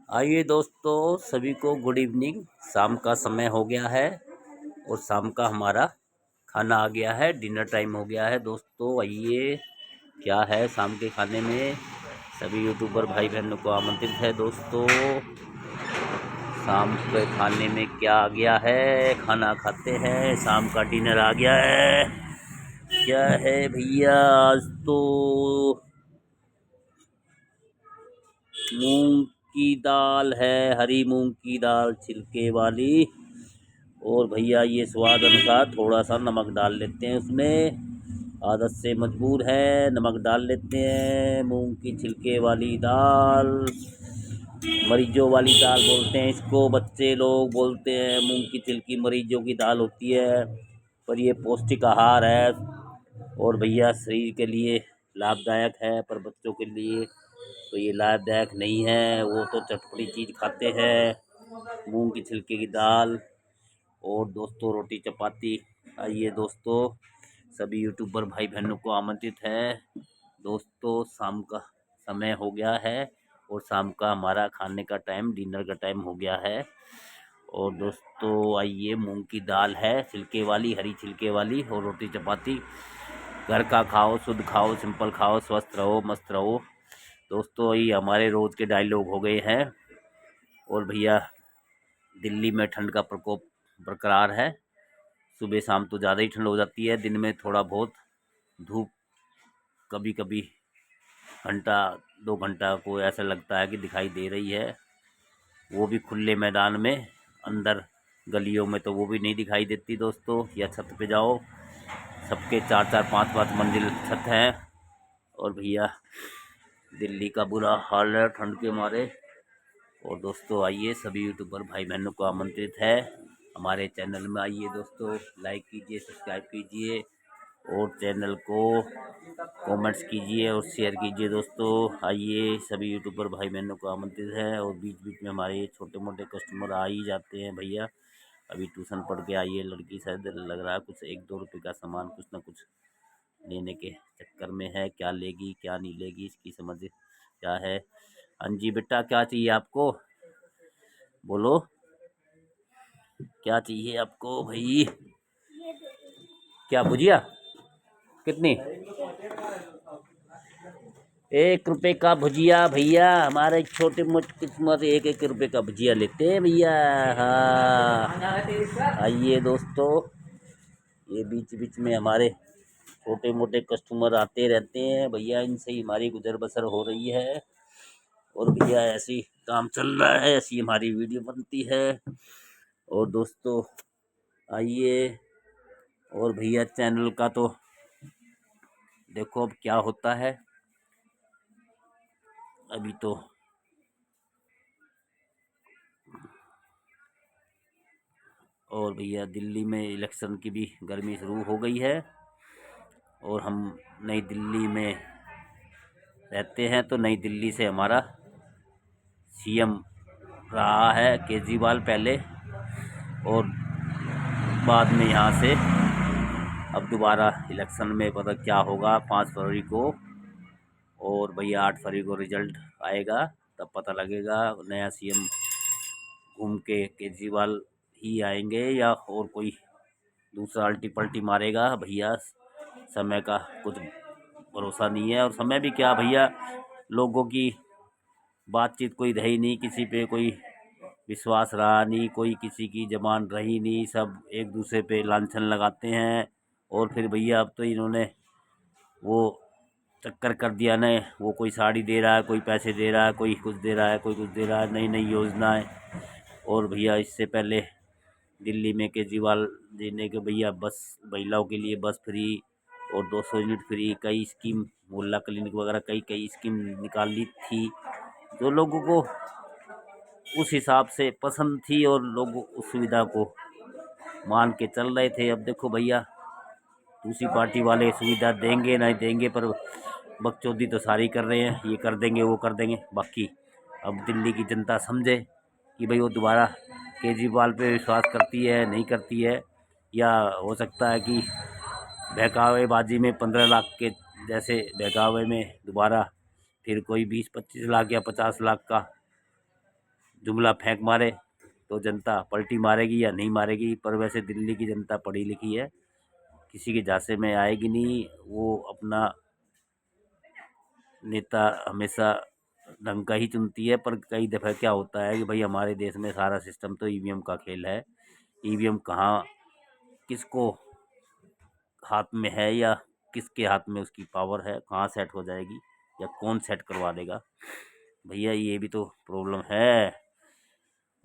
आइए दोस्तों, सभी को गुड इवनिंग। शाम का समय हो गया है और शाम का हमारा खाना आ गया है, डिनर टाइम हो गया है। दोस्तों आइए, क्या है शाम के खाने में। सभी यूट्यूबर भाई बहनों को आमंत्रित है। दोस्तों शाम के खाने में क्या आ गया है, खाना खाते हैं। शाम का डिनर आ गया है। क्या है भैया, आज तो मूंग की दाल है, हरी मूंग की दाल छिलके वाली। और भैया ये स्वाद अनुसार थोड़ा सा नमक डाल लेते हैं उसमें, आदत से मजबूर है, नमक डाल लेते हैं। मूंग की छिलके वाली दाल, मरीजों वाली दाल बोलते हैं इसको, बच्चे लोग बोलते हैं मूंग की छिलकी मरीजों की दाल होती है। पर ये पौष्टिक आहार है और भैया शरीर के लिए लाभदायक है, पर बच्चों के लिए तो ये लाभदायक नहीं है। वो तो चटपटी चीज़ खाते हैं, मूंग की छिलके की दाल और दोस्तों रोटी चपाती। आइए दोस्तों, सभी यूट्यूबर भाई बहनों को आमंत्रित है। दोस्तों शाम का समय हो गया है और शाम का हमारा खाने का टाइम, डिनर का टाइम हो गया है। और दोस्तों आइए, मूंग की दाल है छिलके वाली, हरी छिलके वाली, और रोटी चपाती। घर का खाओ, शुद्ध खाओ, सिंपल खाओ, स्वस्थ रहो, मस्त रहो। दोस्तों ये हमारे रोज़ के डायलॉग हो गए हैं। और भैया दिल्ली में ठंड का प्रकोप बरकरार है। सुबह शाम तो ज़्यादा ही ठंड हो जाती है, दिन में थोड़ा बहुत धूप कभी कभी घंटा 2 घंटा को ऐसा लगता है कि दिखाई दे रही है, वो भी खुले मैदान में। अंदर गलियों में तो वो भी नहीं दिखाई देती दोस्तों। या छत पे जाओ, सबके 4-4 5-5 मंजिल छत हैं। और भैया दिल्ली का बुरा हाल है ठंड के मारे। और दोस्तों आइए, सभी यूट्यूबर भाई बहनों को आमंत्रित है हमारे चैनल में। आइए दोस्तों, लाइक कीजिए, सब्सक्राइब कीजिए और चैनल को कमेंट्स कीजिए और शेयर कीजिए। दोस्तों आइए, सभी यूट्यूबर भाई बहनों को आमंत्रित है। और बीच बीच में हमारे छोटे मोटे कस्टमर आ ही जाते हैं भैया। अभी ट्यूशन पढ़ के आई है लड़की, शायद लग रहा है कुछ 1-2 रुपये का सामान कुछ ना कुछ लेने के चक्कर में है। क्या लेगी क्या नहीं लेगी इसकी समझ क्या है। हाँ जी बेटा, क्या चाहिए आपको, बोलो क्या चाहिए आपको भाई। क्या भुजिया कितनी, 1 रुपये का भुजिया भैया। हमारे छोटे मोटे किस्मत 1-1 रुपये का भुजिया लेते हैं भैया। हाँ आइए दोस्तों, ये बीच बीच में हमारे छोटे मोटे कस्टमर आते रहते हैं भैया, इनसे ही हमारी गुजर बसर हो रही है। और भैया ऐसी काम चल रहा है, ऐसी हमारी वीडियो बनती है। और दोस्तों आइए, और भैया चैनल का तो देखो अब क्या होता है। अभी तो और भैया दिल्ली में इलेक्शन की भी गर्मी शुरू हो गई है। और हम नई दिल्ली में रहते हैं, तो नई दिल्ली से हमारा सीएम रहा है केजरीवाल पहले, और बाद में यहाँ से अब दोबारा इलेक्शन में पता क्या होगा 5 फरवरी को। और भैया 8 फरवरी को रिजल्ट आएगा, तब पता लगेगा नया सीएम घूम के केजरीवाल ही आएंगे या और कोई दूसरा अल्टी पल्टी मारेगा। भैया समय का कुछ भरोसा नहीं है। और समय भी क्या भैया, लोगों की बातचीत कोई रही नहीं, किसी पे कोई विश्वास रहा नहीं, कोई किसी की जबान रही नहीं, सब एक दूसरे पे लांछन लगाते हैं। और फिर भैया अब तो इन्होंने वो चक्कर कर दिया ना, वो कोई साड़ी दे रहा है, कोई पैसे दे रहा है, कोई कुछ दे रहा है, कोई कुछ दे रहा है, नई नई योजनाएं। और भैया इससे पहले दिल्ली में केजरीवाल जी ने कि भैया बस महिलाओं के लिए बस फ्री और 200 यूनिट फ्री, कई स्कीम, मोहल्ला क्लिनिक वगैरह कई कई स्कीम निकाली थी, जो लोगों को उस हिसाब से पसंद थी और लोग उस सुविधा को मान के चल रहे थे। अब देखो भैया, दूसरी पार्टी वाले सुविधा देंगे नहीं देंगे, पर बकचोदी तो सारी कर रहे हैं, ये कर देंगे वो कर देंगे। बाकी अब दिल्ली की जनता समझे कि भाई वो दोबारा केजरीवाल पे विश्वास करती है नहीं करती है। या हो सकता है कि बहकावेबाजी में 15 लाख के जैसे बहकावे में दोबारा फिर कोई 20-25 लाख या 50 लाख का जुमला फेंक मारे तो जनता पलटी मारेगी या नहीं मारेगी। पर वैसे दिल्ली की जनता पढ़ी लिखी है, किसी के झांसे में आएगी नहीं। वो अपना नेता हमेशा ढंग का ही चुनती है। पर कई दफ़ा क्या होता है कि भाई हमारे देश में सारा सिस्टम तो ईवीएम का खेल है। ईवीएम कहाँ किसको हाथ में है या किसके हाथ में उसकी पावर है, कहाँ सेट हो जाएगी या कौन सेट करवा देगा, भैया ये भी तो प्रॉब्लम है।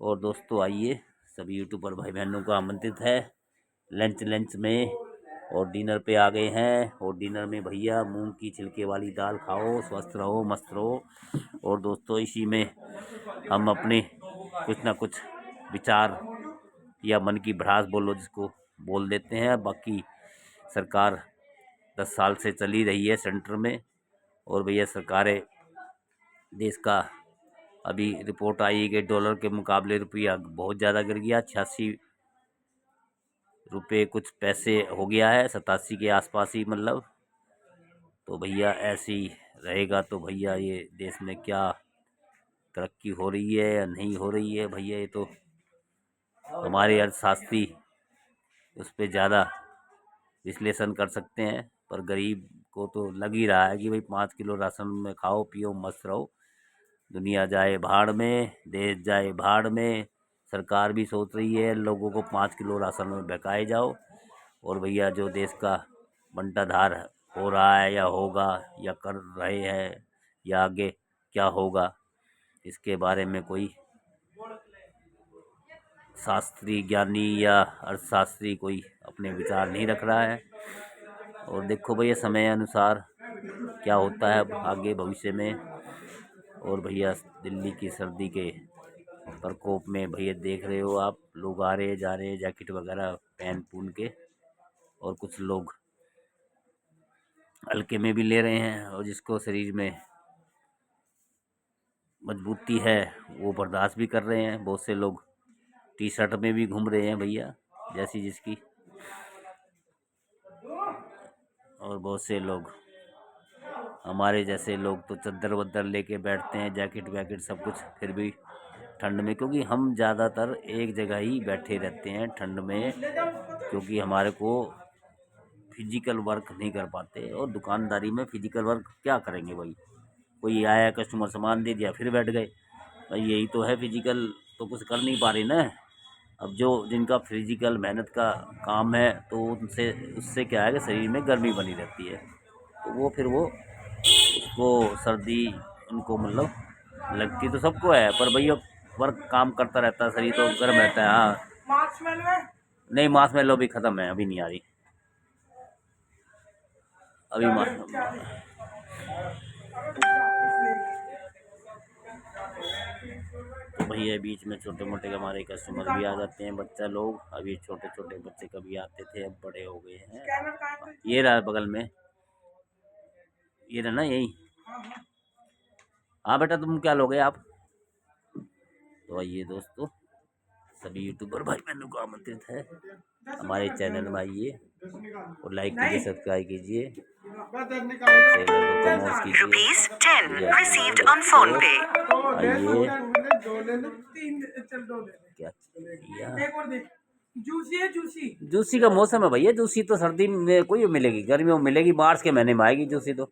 और दोस्तों आइए, सभी यूट्यूबर भाई बहनों को आमंत्रित है लंच में, और डिनर पे आ गए हैं। और डिनर में भैया मूंग की छिलके वाली दाल खाओ, स्वस्थ रहो, मस्त रहो। और दोस्तों इसी में हम अपने कुछ ना कुछ विचार या मन की भड़ास बोलो जिसको बोल देते हैं। बाकी सरकार 10 साल से चली रही है सेंटर में, और भैया सरकारें देश का अभी रिपोर्ट आई है कि डॉलर के मुकाबले रुपया बहुत ज़्यादा गिर गया, 86 रुपये कुछ पैसे हो गया है, 87 के आसपास ही मतलब। तो भैया ऐसे ही रहेगा तो भैया ये देश में क्या तरक्की हो रही है या नहीं हो रही है, भैया ये तो हमारे अर्थशास्त्री उस पर ज़्यादा विश्लेषण कर सकते हैं। पर गरीब को तो लग ही रहा है कि भाई 5 किलो राशन में खाओ पियो मस्त रहो। दुनिया जाए भाड़ में, देश जाए भाड़ में, सरकार भी सोच रही है लोगों को 5 किलो राशन में बहकाए जाओ। और भैया जो देश का बंटाधार हो रहा है या होगा या कर रहे हैं या आगे क्या होगा, इसके बारे में कोई शास्त्री ज्ञानी या अर्थशास्त्री कोई अपने विचार नहीं रख रहा है। और देखो भैया समय अनुसार क्या होता है अब आगे भविष्य में। और भैया दिल्ली की सर्दी के प्रकोप में भैया देख रहे हो आप, लोग आ रहे जा रहे जैकेट वगैरह पहन पून के, और कुछ लोग हल्के में भी ले रहे हैं, और जिसको शरीर में मजबूती है वो बर्दाश्त भी कर रहे हैं। बहुत से लोग टी शर्ट में भी घूम रहे हैं भैया जैसी जिसकी, और बहुत से लोग हमारे जैसे लोग तो चद्दर वद्दर लेके बैठते हैं, जैकेट वैकेट सब कुछ, फिर भी ठंड में, क्योंकि हम ज़्यादातर एक जगह ही बैठे रहते हैं ठंड में, क्योंकि हमारे को फिजिकल वर्क नहीं कर पाते। और दुकानदारी में फिजिकल वर्क क्या करेंगे भाई, कोई आया कस्टमर सामान दे दिया फिर बैठ गए, भाई यही तो है, फिजिकल तो कुछ कर नहीं पा रही ना। अब जो जिनका फिजिकल मेहनत का काम है तो उनसे उससे क्या है कि शरीर में गर्मी बनी रहती है, तो वो फिर वो उसको सर्दी उनको मतलब लगती तो सबको है, पर भैया वर्क काम करता रहता है शरीर तो गर्म रहता है। हाँ नहीं, मास में लो भी ख़त्म है, अभी नहीं आ रही अभी तो भैया बीच में छोटे मोटे हमारे कस्टमर भी आ जाते हैं, बच्चा लोग, अभी छोटे छोटे बच्चे कभी आते थे अब बड़े हो गए हैं। ये रहा बगल में, ये रहा ना यही। हाँ बेटा तुम क्या लोगे आप। तो आइए दोस्तों, सभी यूट्यूबर भाई बहनों को आमंत्रित है हमारे चैनल में, आइए और लाइक कीजिए, सब्सक्राइब कीजिए, ₹10 received on phone पे। आइए क्या जूसी का मौसम है भैया, जूसी तो सर्दी में कोई मिलेगी, गर्मियों में मिलेगी, मार्च के महीने में आएगी जूसी तो।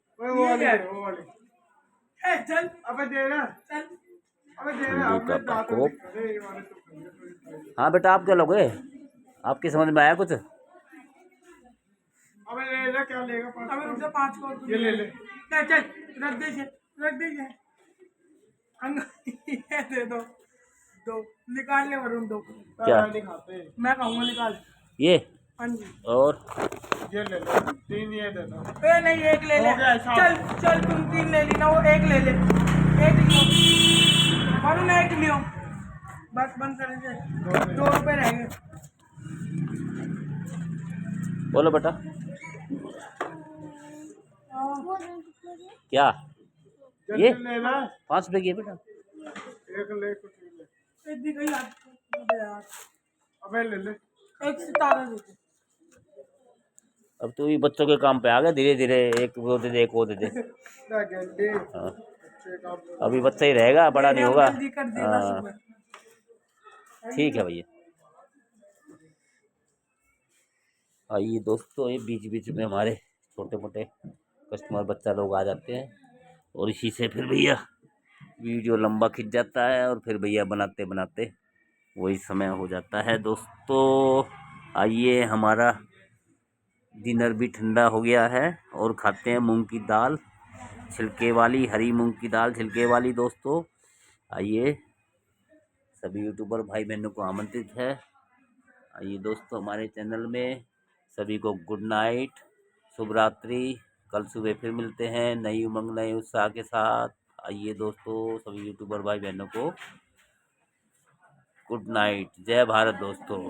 ठंडी का प्रकोप। हाँ बेटा आप क्या लोगे, आपकी समझ में आया कुछ। अबे ले ले क्या लेगा, अबे रुक जा 5 को ये ले ले, चल रख दे ये दे दो निकाल ले वरुण, दो क्या मैं कहूँगा निकाल ये। हाँ जी, और ये ले ले 3, ये दे दो। ए नहीं एक ले ले, चल तुम 3 ले ली ना, वो एक ले ले, एक लियो वरुण, एक लियो बस, बंद कर दे, 2 रुपए रहेंगे। बोलो बेटा क्या ये 5 रुपए की है बेटा, एक ले अबे ले ले, एक सितारा दे। अब तो ये बच्चों के काम पे आ गए धीरे धीरे, एक वो दे दे, एक वो दे दे। हाँ, अभी बच्चा ही रहेगा, बड़ा नहीं होगा। हाँ ठीक है भैया। आइए दोस्तों, ये बीच बीच में हमारे छोटे मोटे कस्टमर बच्चा लोग आ जाते हैं और इसी से फिर भैया वीडियो लंबा खिंच जाता है और फिर भैया बनाते बनाते वही समय हो जाता है दोस्तों। आइए, हमारा डिनर भी ठंडा हो गया है और खाते हैं मूंग की दाल छिलके वाली, हरी मूंग की दाल छिलके वाली दोस्तों। आइए, सभी यूट्यूबर भाई बहनों को आमंत्रित है। आइए दोस्तों, हमारे चैनल में सभी को गुड नाइट, शुभ रात्रि। कल सुबह फिर मिलते हैं नई उमंग नए उत्साह के साथ। आइए दोस्तों, सभी यूट्यूबर भाई बहनों को गुड नाइट, जय भारत दोस्तों।